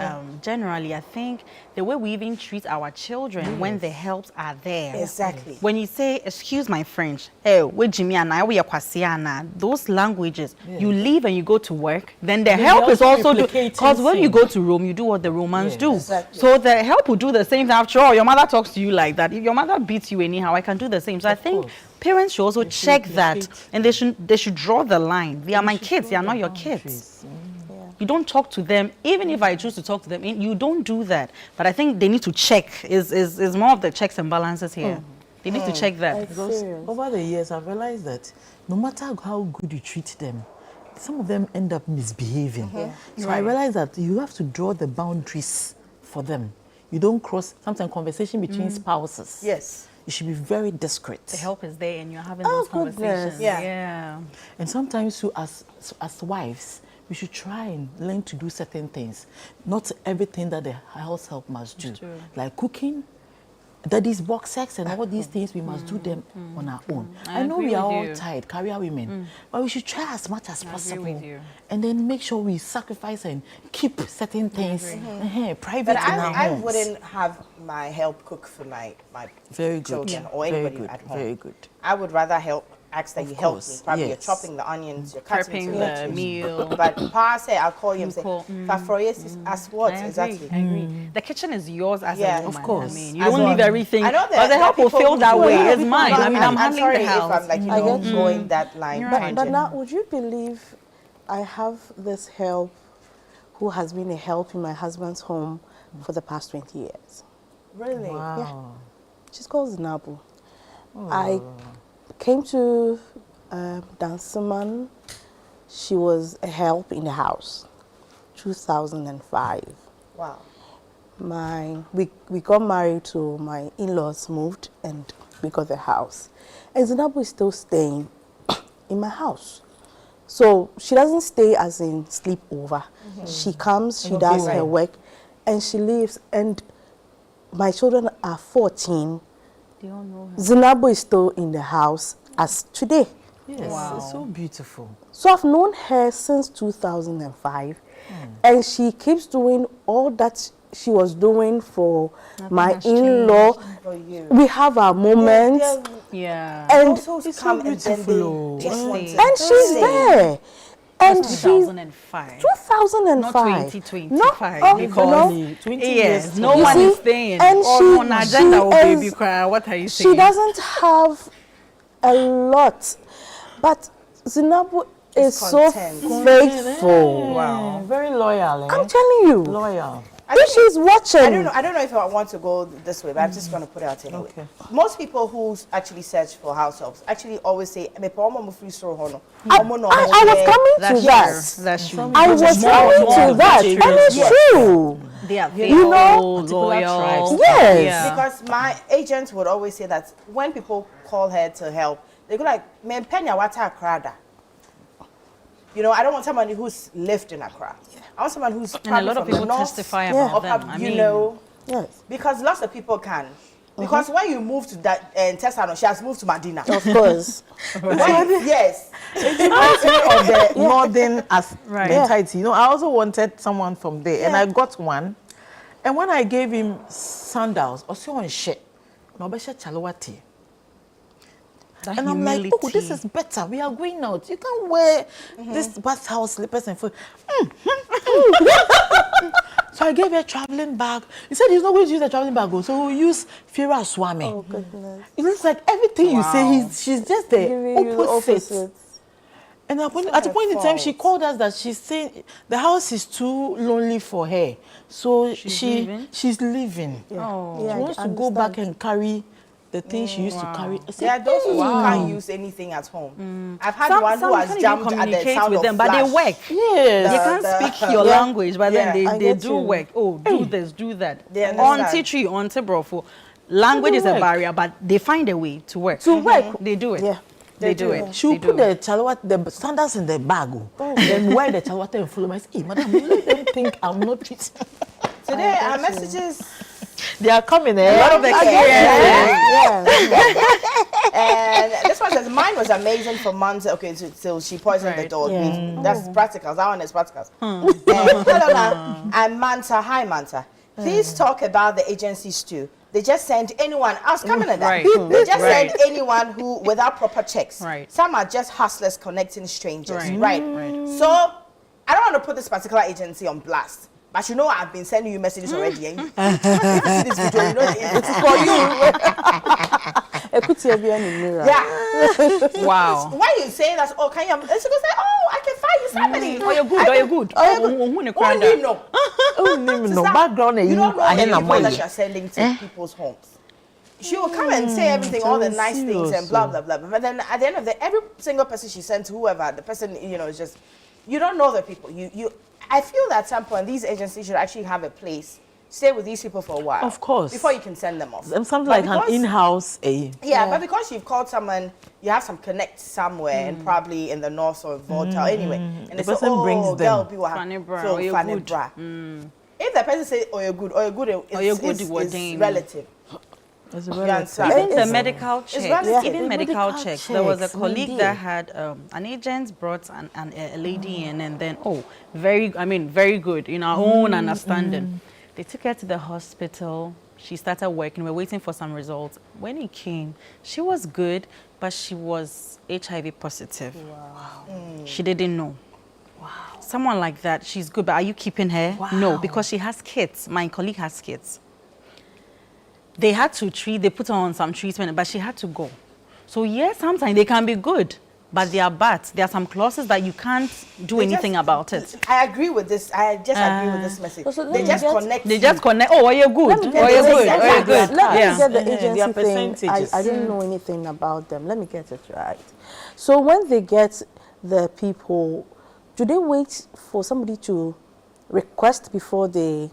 Generally, I think the way we even treat our children when the helps are there. Exactly. When you say, excuse my French, hey, we Jimmy and I, we are Kwasiana, those languages, you leave and you go to work, then the help is also because when you go to Rome, you do what the Romans do. Exactly. So the help will do the same thing. After all, your mother talks to you like that. If your mother beats you anyhow, I can do the same. So I think parents should also check that, and they should draw the line. They are my kids, they are not your kids. You don't talk to them, even if I choose to talk to them, you don't do that. But I think they need to check, is more of the checks and balances here. They need to check that. Because over the years, I've realized that no matter how good you treat them, some of them end up misbehaving. So I realized that you have to draw the boundaries for them. You don't cross, sometimes conversation between spouses. Yes. You should be very discreet. The help is there and you're having those conversations. Yeah. And sometimes too, as wives, we should try and learn to do certain things. Not everything that the house help must do. Like cooking, daddy's box sex and all these things, we must do them on our own. I know we are all tired, career women, but we should try as much as possible. And then make sure we sacrifice and keep certain things private But in our I homes. wouldn't have my help cook for my Very good. children or anybody at home. Very good. I would rather ask that you help me. course, Probably you're yes. chopping the onions, you're cutting Prepping tomatoes. the meal. But Pa say, I'll call you and say, call, Fafroyesis, as what exactly? I agree. The kitchen is yours as Yeah, a woman. of course. I mean, you As don't well. leave everything. I know but the help will people feel who that do way. that. It's mine. I mean, I'm handling sorry the house. if I'm like, going that line. But now, would you believe I have this help who has been a help in my husband's home for the past 20 years? Really? Wow. She's called Zinabu. I came to Dansaman. She was a help in the house, 2005. Wow. We got married to my in-laws, moved, and we got the house. And Zinabu is still staying in my house. So she doesn't stay as in sleep over. She comes, she does her work, and she leaves. And my children are 14. They all know her. Zinabu is still in the house as today. Yes, it's so beautiful. So I've known her since 2005, and she keeps doing all that she was doing for my in-law. For you. We have our moments, Yeah. and Also come and then they just want to and she's there. And she's 2005. 2005. Not 2025. No, because 20 yes, years no You one see, is staying. and on she agenda, oh, baby, is- cry. What are you saying? she doesn't have a lot, but Zinabu is so content. faithful. Wow. Very loyal, I'm telling you. Loyal. If she's watching, I don't know if I want to go this way, but I'm just going to put it out anyway. Okay. Most people who actually search for house helps actually always say, I was coming to That's that. That's true. I was coming to that, and it's true. They are You know, loyal. Yes. Yeah. Because my agent would always say that when people call her to help, they go like, "Men penya wata Accra." You know, I don't want somebody who's lived in Accra. I want someone who's And a lot of from the people north, testify Yeah. about or them. prob- I you mean, know, Yes, because lots of people can. Because when you move to that Tessano, she has moved to Medina. of course. Yes. It reminds me of the northern Right. mentality. You know, I also wanted someone from there, and I got one. And when I gave him sandals, also on shit, no besha chalawati. that And I'm like, oh, this is better. We are going out. You can't wear this bathhouse slippers and food. So I gave her a traveling bag. He said he's not going to use a traveling bag, so we'll use Fira Swami. Oh goodness. It looks like everything you say, she's just the Giving you the opposite. opposites. And at a point in time, she called us that she's saying the house is too lonely for her. So she's leaving. Yeah. Oh. Yeah, She wants I to go back and carry the things she used to carry. I said, There are those who can't use anything at home. I've had one who has jumped at the sound of them, but they flash. work. yes. They can't speak your language, but then I they get do you. work. Oh, do this, do that. They understand. Auntie tree, auntie brofo. Language is a work. barrier, but they find a way to work. To work. They do it. Yeah. They do it. She will They put do the it. chalawata, the sandals in the bag, then wear the chalawata and follow me. I say, hey, madam, you don't think I'm not treating. Today, our messages. They are coming. A lot lot of of experience. Yeah. And this one says, mine was amazing for months. Okay, so she poisoned the Right. dog. Yeah. That's practicals. That one is practicals. Hello, ma'am. I'm Manta. Hi, Manta. Please talk about the agencies too. They just send anyone. I was coming at that. Right. They just Right. send anyone who without proper checks. Right. Some are just hustlers connecting strangers. Right. Right. So I don't want to put this particular agency on blast. But you know I've been sending you messages already. Eh? If you see this video, you know it's for you. Ekuti ebi on the mirror. Yeah. Wow. Why you saying that? Oh, can you? It's because say, oh, I can find you somebody. Oh, you're good. Oh, you're good. Only no. no background. You don't know the people that You you're sending to people's homes. She will come and say everything, all the so nice things and serious, blah, blah, blah. But then at the end of the every single person she sent to whoever, the person, is just, you don't know the people. I feel that at some point these agencies should actually have a place. Stay with these people for a while. Of course. Before you can send them off. Something But like an because- in-house. Yeah, but because you've called someone, you have some connect somewhere, and probably in the north or Volta, anyway. And they say, person oh, brings them. girl, people have Funny bra, so or you're funny good. bra. If the person say, oh, you're good is relative. It's You understand? Even the It's- medical checks, relative. even The medical medical checks. There was a checks, colleague indeed. that had an agent brought a lady in, and then very good in our own understanding. They took her to the hospital. She started working. We're waiting for some results. When it came, she was good, but she was HIV positive. Wow. She didn't know. Wow. Someone like that, she's good, but are you keeping her? Wow. No, because she has kids. My colleague has kids. They had to they put her on some treatment, but she had to go. So yes, sometimes they can be good, but they are bad. There are some clauses that you can't do anything about it. I agree with this. I just agree with this message. So let They me just get- connect. They you. just connect. Oh, are you good? Let me Oh, get you're the good. Yeah, Oh, you're good. Let me Yeah. get the Their agency thing. percentages. I don't know anything about them. Let me get it right. So when they get the people, do they wait for somebody to request before they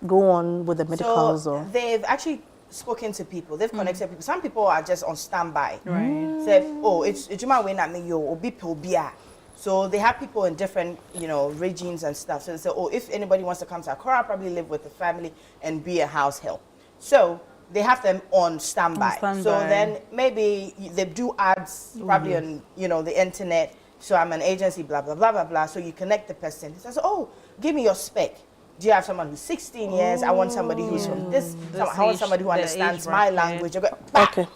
go on with the medicals? So Or they've actually spoken to people. They've connected people. Some people are just on standby. Right. Say, oh, it's Juma when I mean you obi pobia. So they have people in different, regions and stuff. So they say, oh, if anybody wants to come to Accra, I'll probably live with the family and be a house help. So they have them on standby. On standby. So then maybe they do ads probably on, the internet. So I'm an agency, blah, blah, blah, blah, blah. So you connect the person. He says, oh, give me your spec. Do you have someone who's 16 years? I want somebody who's from this. I want age, somebody who the understands age my bracket. language. okay.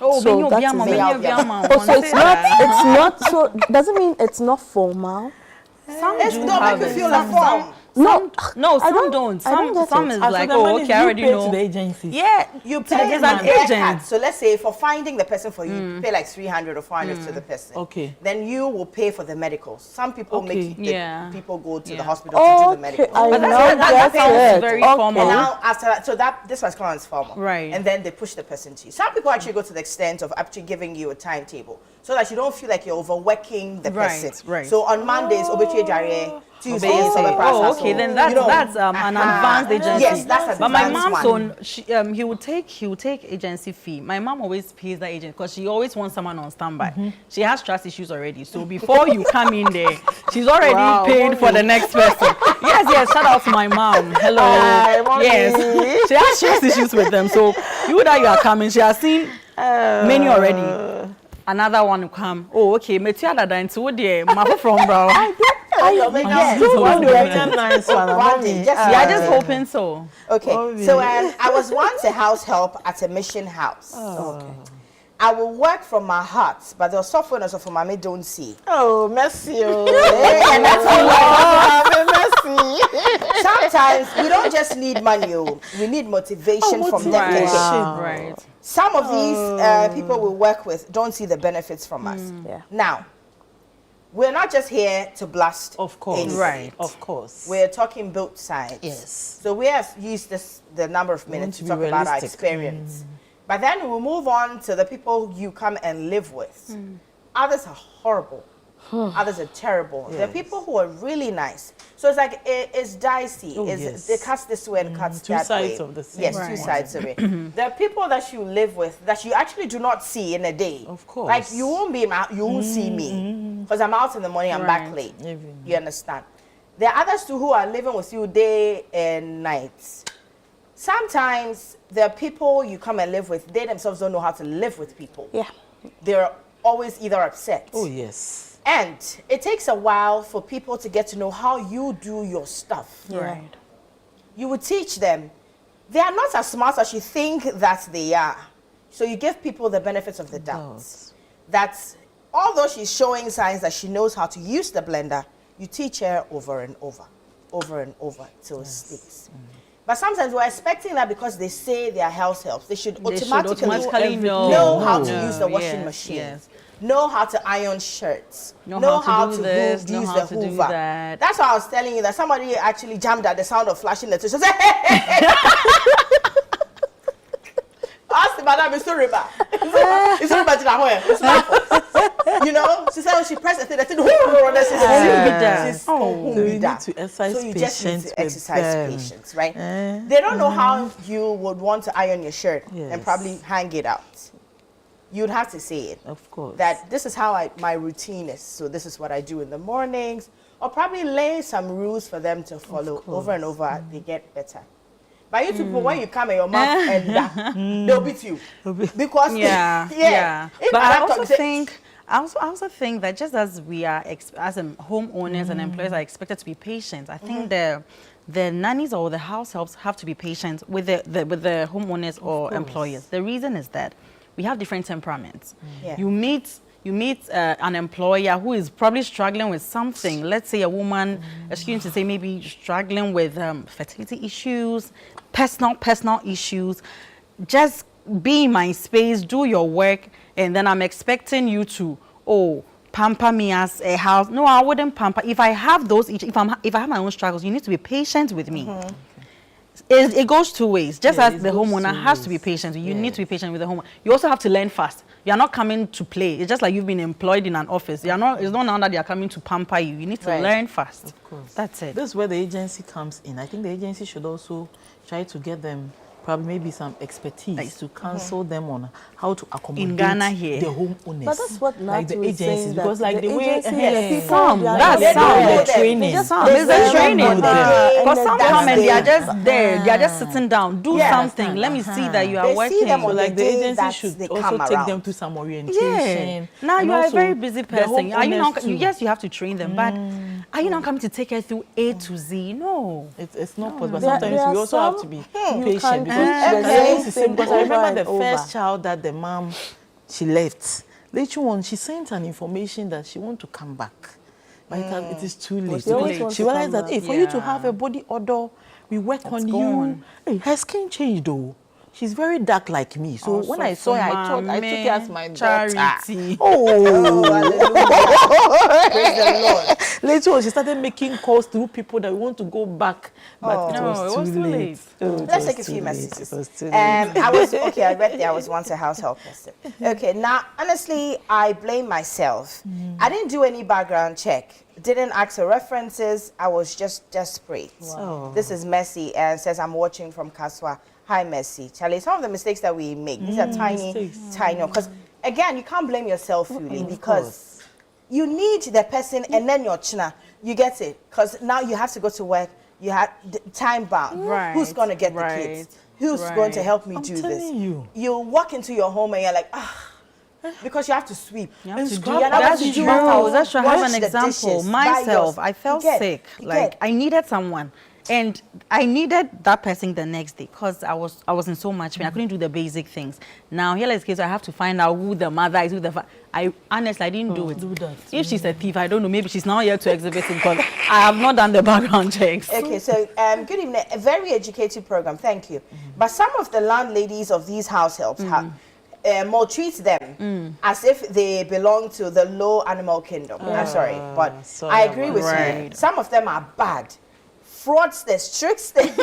Oh, So so that Biama, is it. Biama. Oh, so it's not. So doesn't mean it's not formal. Some It's do don't have make you it. feel like form. No, No, I some don't- don't. I don't get Some it. is So like, the oh, money okay, I you already pay know. to the agencies. Yeah, You So pay there's an their agent. cut. So let's say for finding the person for you, you pay like 300 or 400 to the person. Okay. Then you will pay for the medicals. Some people Okay. make the Yeah. people go to Yeah. the hospital to do the okay. medicals. I But know that sounds it. very Okay. formal. And now after that, so this was called formal. Right. And then they push the person to you. Some people actually go to the extent of actually giving you a timetable so that you don't feel like you're overworking the Right, person. right. So on Mondays, Obeche Jare, Tuesdays, Oh, okay, then that's an advanced agency. Yes, that's an But my advanced mom's one. own, he would take agency fee. My mom always pays that agent because she always wants someone on standby. She has trust issues already, so before you come in there, she's already paid for the next person. Yes. Shout out to my mom. Hello. Yes, she has trust issues with them. So you that you are coming, she has seen many already. Another one will come. Oh, okay. Metia da into there. Mapo from bro. Nice one. One day, just We are just hoping so. Okay, so I was once a house help at a mission house. Okay. I will work from my heart, but the software and for mommy don't see. Oh, merci. And that's Merci. sometimes we don't just need money, we need motivation from them. Right. Wow. Right. Some of these people we work with don't see the benefits from us. Yeah. Now, we're not just here to blast. Of course. anybody. Right. Of course. We're talking both sides. Yes. So we have used the number of minutes to to talk be about our realistic. experience. But then we'll move on to the people you come and live with. Others are horrible. Others are terrible. There are Yes. people who are really nice. So it's like it's dicey. Oh, It's, yes. It cuts this way and cuts Two that way. sides of the same Yes, coin. two sides of it. There are people that you live with that you actually do not see in a day. Of course. Like you won't be, you won't see me because I'm out in the morning. I'm back Right. late. Even. You understand? There are others too who are living with you day and night. Sometimes there are people you come and live with, they themselves don't know how to live with people. Yeah. They're always either upset. Oh, yes. And it takes a while for people to get to know how you do your stuff. Right. You would teach them. They are not as smart as you think that they are. So you give people the benefits of the doubt. That although she's showing signs that she knows how to use the blender, you teach her over and over till it sticks. But sometimes we're expecting that because they say they are house helps, they should automatically know how to use the washing machine, Yes. know how to iron shirts, Know how to do this, use know the how to do Hoover. that. That's why I was telling you that somebody actually jammed at the sound of flashing the tissue. Said, hey. Ask the madam, it's sorry, ba. It's sorry, ba. You know, she said, she pressed the thing, she's So you need to exercise so you just need patience to with exercise them. patience, right? They don't know how you would want to iron your shirt and Yes. probably hang it out. You'd have to say it. Of course. That this is how my routine is. So this is what I do in the mornings. Or probably lay some rules for them to follow over and over. They get better. But you people, when you come in your mouth and they'll beat you. Because Yeah. If But I Madam also Tom say- think I also think that just as we are as homeowners and employers are expected to be patient, I think the nannies or the house helps have to be patient with the homeowners or employers. The reason is that we have different temperaments. Yeah. You meet an employer who is probably struggling with something. Let's say a woman, excuse me to say, maybe struggling with fertility issues, personal issues. Just be in my space, do your work, and then I'm expecting you to, pamper me as a house. No, I wouldn't pamper. If I have those, if I have my own struggles, you need to be patient with me. It goes two ways. Just as the homeowner has to be patient, you need to be patient with the homeowner. You also have to learn fast. You are not coming to play. It's just like you've been employed in an office. It's not now that they are coming to pamper you. You need to learn fast. Of course. That's it. This is where the agency comes in. I think the agency should also try to get them probably maybe some expertise to counsel them on how to accommodate In Ghana here. the homeowners. But that's what like the Natu is saying, agencies, that because like the way agency and the people, Some, they are that's not- some. they The don't know training. them. They just- Some, they it's the just training. know them. Because some that's come and they are there. just there. They are just sitting down. Do Yeah. something. Let me see that you are They see working. them on So like the day agency that should they also come take around. them to some orientation. Yeah. Now And you are a also very busy the person. Are you not? homeowners too. Yes, you have to train them, but are you not coming to take her through A to Z? No. It's not possible. There- Sometimes there are we also have some to be you can patient teach because the I same used to say, thing because I remember over the and over. first child that the mom she left. Later on, she sent an information that she want to come back, but it is too late. She always Because wants she to realized come that hey, back. for you to Yeah. have a body odor, we work on you. gone. Hey, her skin changed though. She's very dark like me. So when I saw her, I thought I took her as my daughter. Charity. Oh, Praise the Lord. Later on, she started making calls through people that want to go back, but it No, was it too was too late. late. Oh, it Let's was take a too few late. messages. It was too late. I read there I was once a househelp person. Okay, now honestly, I blame myself. I didn't do any background check. Didn't ask for references. I was just desperate. Wow. This is Messi and says I'm watching from Kaswa. Hi, Messi. Charlie, some of the mistakes that we make, these are tiny. Because again, you can't blame yourself fully because you need the person and then your china. You get it? Because now you have to go to work. You have time bound. Right, Who's going to get the right, kids? Who's going to right. help me I'm do this? telling you. You walk into your home and you're like, because you have to sweep. You have to do, You're not that's going to true. do house, That's true. I wash have an the example. dishes, buy Myself, yours. I felt You get- sick. you Like get- I needed someone, and I needed that person the next day because I was in so much pain. I couldn't do the basic things. Now here is case I have to find out who the mother is, who the I honestly I didn't do it. do that. If she's a thief, I don't know. Maybe she's now here to exhibit it because I have not done the background checks. Okay, so good evening. A very educated program, thank you. But some of the landladies of these house helps maltreats them as if they belong to the low animal kingdom. I'm sorry, but I agree with you. Some of them are bad. Fraudsters, tricksters.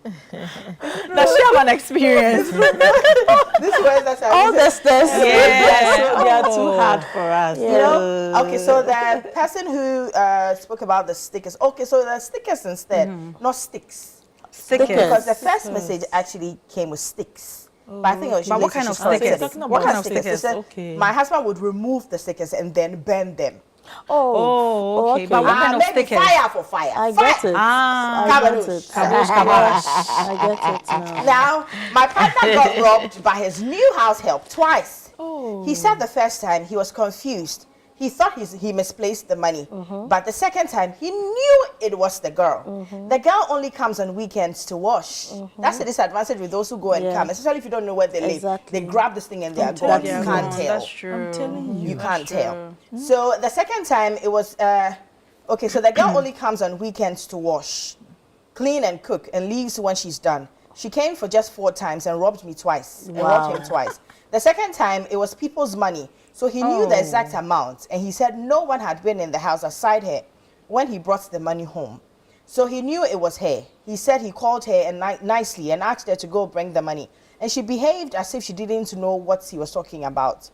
Does she have an experience? This way, that's All the stairs. Yeah. They are too hard for us. You know? Okay, so the person who spoke about the stickers. Okay, so the stickers instead, not sticks. Stickers. Because the first message actually came with sticks. But I think it was But what kind of relationship stickers? sensitive. What kind of What kind of stickers? He said, Okay. my husband would remove the stickers and then burn them. Oh, okay. But what kind of maybe stickers? fire for fire. I Fire. get it. Ah, I get Kabadosh. it. Kabosh. I get it now. Now, my partner got robbed by his new house help twice. Oh. He said the first time he was confused. He thought he misplaced the money. But the second time, he knew it was the girl. The girl only comes on weekends to wash. That's the disadvantage with those who go and come, especially if you don't know where they live. Exactly. They grab this thing and they are gone. You Yeah, can't tell. That's true. I'm telling you. You can't tell. So the second time, it was, okay, so the girl only comes on weekends to wash, clean and cook, and leaves when she's done. She came for just 4 times and robbed me twice, and robbed him twice. The second time, it was people's money. So he knew the exact amount, and he said no one had been in the house aside her when he brought the money home. So he knew it was her. He said he called her and nicely and asked her to go bring the money. And she behaved as if she didn't know what he was talking about.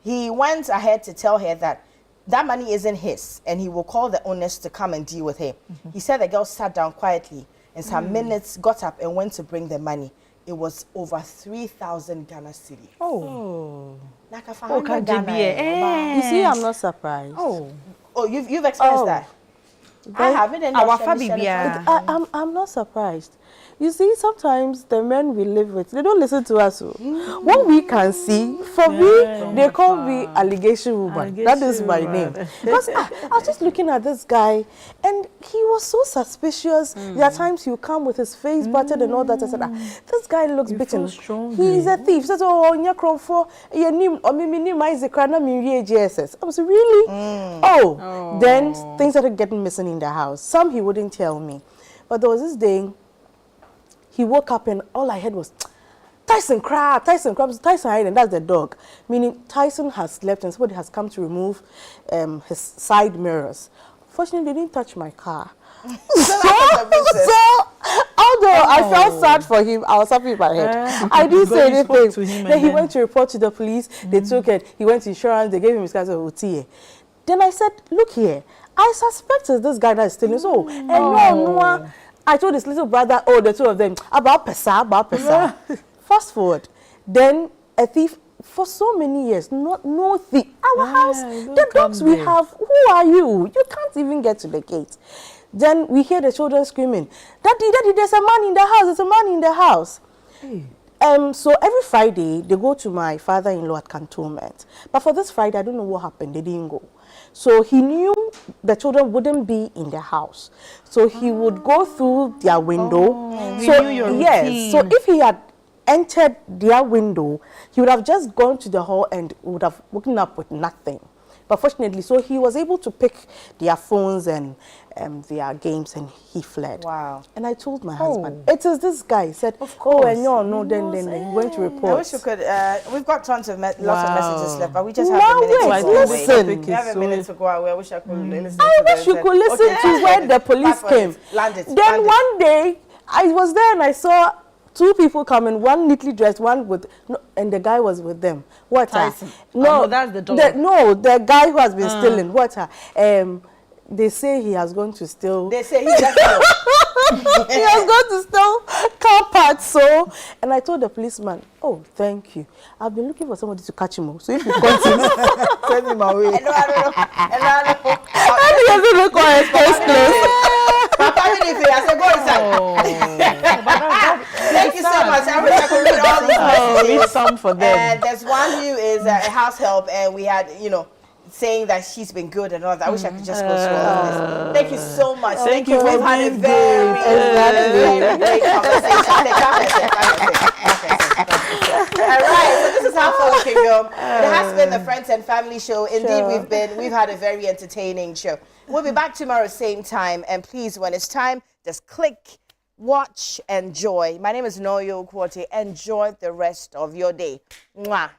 He went ahead to tell her that that money isn't his, and he will call the owners to come and deal with her. He said the girl sat down quietly, and some minutes got up and went to bring the money. It was over 3,000 Ghana cedi. You see, I'm not surprised. Oh, you've experienced that? I haven't. And Our Shami family, yeah. I'm not surprised. You see, sometimes the men we live with, they don't listen to us. What we can see, for me, they call me allegation woman. That is my name. Because I was just looking at this guy, and he was so suspicious. There are times he'll come with his face battered and all that. I said, this guy looks bitten. He's a thief. He says, oh, I was really? Then things started getting missing in the house. Some he wouldn't tell me. But there was this day, he woke up and all I heard was, Tyson crab, Tyson crabs, Tyson hide, and that's the dog. Meaning Tyson has slept and somebody has come to remove his side mirrors. Fortunately, they didn't touch my car. So, although I felt sad for him, I was happy in my head. I didn't say anything. Then he went to report to the police. They took it. He went to insurance. They gave him his car. Then I said, look here. I suspect it's this guy that is stealing. So, and no. I told his little brother, the two of them, about pesa. Fast forward. Then a thief, for so many years, no thief. Our house, the dogs we have, who are you? You can't even get to the gate. Then we hear the children screaming, Daddy, there's a man in the house, there's a man in the house. So every Friday, they go to my father-in-law at cantonment. But for this Friday, I don't know what happened. They didn't go. So he knew the children wouldn't be in the house. So he would go through their window. Yes. So if he had entered their window, he would have just gone to the hall and would have woken up with nothing. But fortunately, so he was able to pick their phones and their games, and he fled. Wow. And I told my husband, it is this guy. He said, and then he went to report. I wish we could, we've got tons of lots of messages left, but we just Now have a minute wait, to go listen. away. We have a minute to go away. I wish I could listen I to wish you could listen to when the police came. Then one day, I was there and I saw 2 people coming, one neatly dressed, one with, and the guy was with them. What? Tyson. No, that's the dog. The guy who has been stealing. What? They say he has gone to steal. They say he just he has gone to steal car parts. So, and I told the policeman, thank you. I've been looking for somebody to catch him. So if you continue, send him away. I know. And he doesn't look on his first place. Thank you so much. I wish I could read all these messages. Read some for them. And there's one who is a house help, and we had, saying that she's been good and all that. I wish I could just go through all of this. Thank you so much. Thank you. We've had a very great conversation. All right, so this is how far we can go. It has been the Friends and Family Show. Indeed, we've had a very entertaining show. We'll be back tomorrow, same time. And please, when it's time, just click watch, enjoy. My name is Noyo Kwote. Enjoy the rest of your day. Mwah.